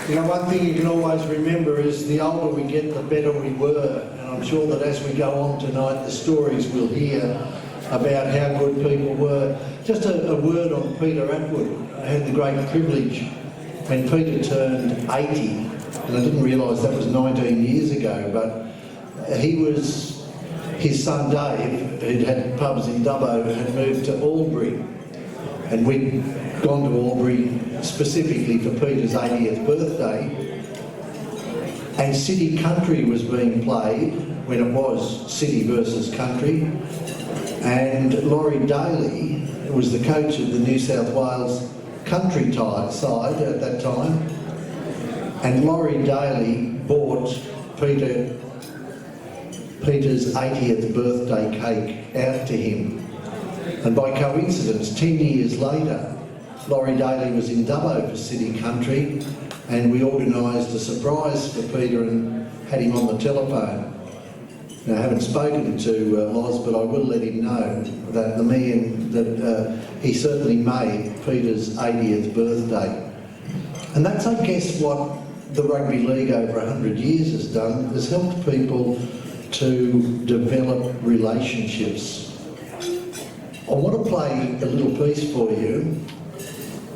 You know, one thing you can always remember is the older we get, the better we were. And I'm sure that as we go on tonight, the stories we'll hear about how good people were. Just a word on Peter Atwood. I had the great privilege when Peter turned 80, and I didn't realise that was 19 years ago, but his son Dave, who'd had pubs in Dubbo, had moved to Albury. And we'd gone to Albury specifically for Peter's 80th birthday, and City Country was being played when it was City versus Country, and Laurie Daly was the coach of the New South Wales Country side at that time, and Laurie Daly bought Peter's 80th birthday cake out to him. And by coincidence, 10 years later, Laurie Daly was in Dubbo for City Country, and we organised a surprise for Peter and had him on the telephone. Now, I haven't spoken to Loz, but I will let him know that he certainly made Peter's 80th birthday. And that's, I guess, what the rugby league over 100 years has done, has helped people to develop relationships. I want to play a little piece for you,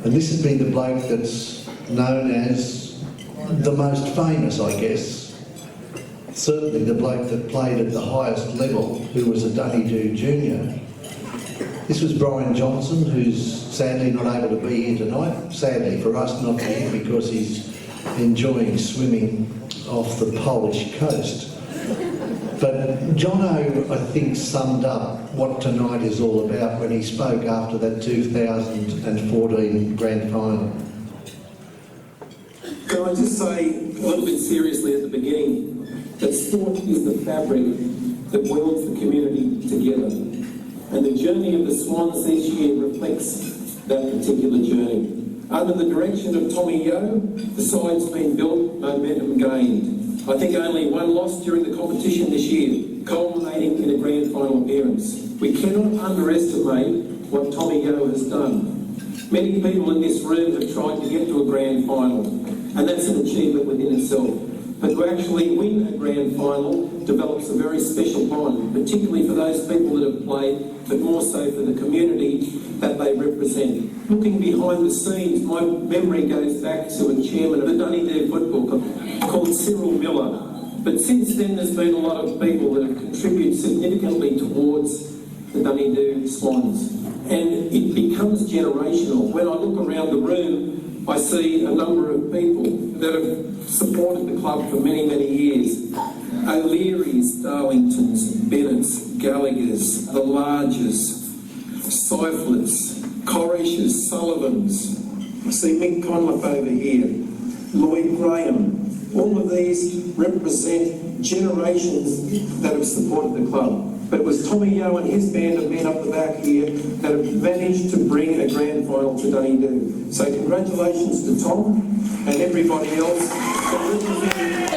and this has been the bloke that's known as the most famous, I guess. Certainly the bloke that played at the highest level, who was a Duedoo junior. This was Brian Johnson, who's sadly not able to be here tonight. Sadly for us, not for him, because he's enjoying swimming off the Polish coast. But Jono, I think, summed up what tonight is all about when he spoke after that 2014 grand final. Can I just say a little bit seriously at the beginning that sport is the fabric that welds the community together. And the journey of the Swans this year reflects that particular journey. Under the direction of Tommy Yeo, the side's been built, momentum gained. I think only one loss during the competition this year, culminating in a grand final appearance. We cannot underestimate what Tommy Yeo has done. Many people in this room have tried to get to a grand final, and that's an achievement within itself. But to actually win a grand final develops a very special bond, particularly for those people that have played, but more so for the community that they represent. Looking behind the scenes, my memory goes back to a chairman of the Duedoo Football Club called Cyril Miller. But since then, there's been a lot of people that have contributed significantly towards the Duedoo Swans. And it becomes generational. When I look around the room, I see a number of people that have supported the club for many, many years. O'Leary's, Darlingtons, Bennett's, Gallagher's, the Larges, Seiflert's, Corrish's, Sullivan's. I see Mick Conliff over here, Lloyd Graham. All of these represent generations that have supported the club. But it was Tommy Yeo and his band of men up the back here that have managed to bring a grand final to Duedoo. So congratulations to Tom and everybody else for representing.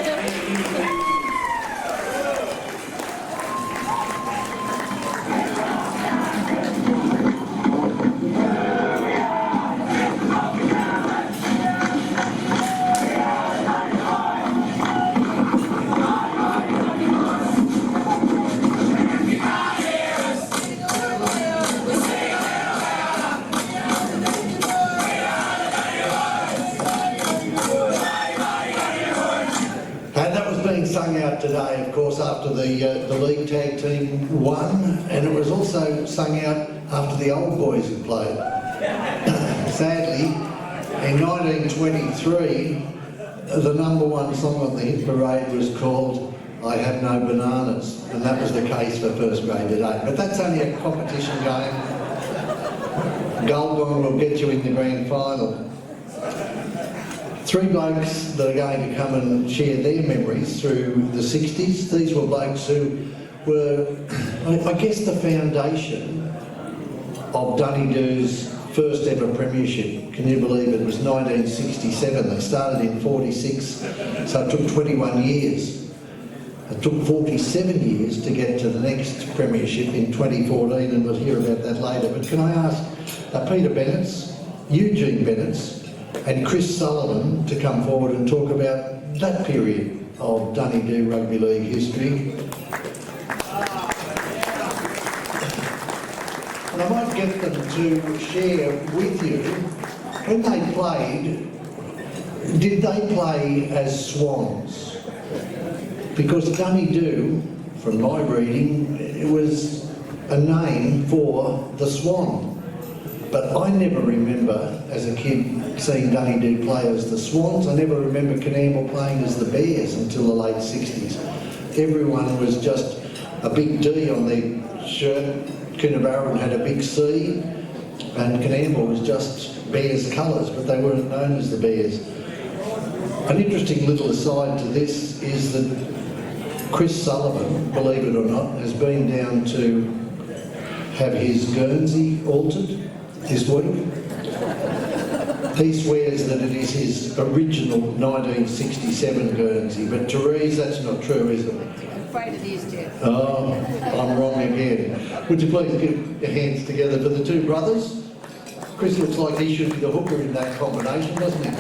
Sung out today, of course, after the league tag team won, and it was also sung out after the old boys had played. Sadly, in 1923, the number one song on the hit parade was called I Have No Bananas, and that was the case for first grade today. But that's only a competition game. Gold will get you in the grand final. Three blokes that are going to come and share their memories through the 60s. These were blokes who were, I guess, the foundation of Duedoo's first ever premiership. Can you believe it? It was 1967. They started in 46, so it took 21 years. It took 47 years to get to the next premiership in 2014, and we'll hear about that later. But can I ask Peter Bennett's, Eugene Bennett's, and Chris Sullivan to come forward and talk about that period of Duedoo Rugby League history. And I might get them to share with you, when they played, did they play as swans? Because Duedoo, from my reading, it was a name for the swan. But I never remember, as a kid, seeing Duedoo play as the Swans. I never remember Canamble playing as the Bears until the late 60s. Everyone was just a big D on their shirt. Coonabarra had a big C, and Canamble was just Bears colours, but they weren't known as the Bears. An interesting little aside to this is that Chris Sullivan, believe it or not, has been down to have his Guernsey altered this week. He swears that it is his original 1967 Guernsey, but Therese, that's not true, is it? I'm afraid it is, Geoff. Oh, I'm wrong again. Would you please give your hands together for the two brothers? Chris looks like he should be the hooker in that combination, doesn't he?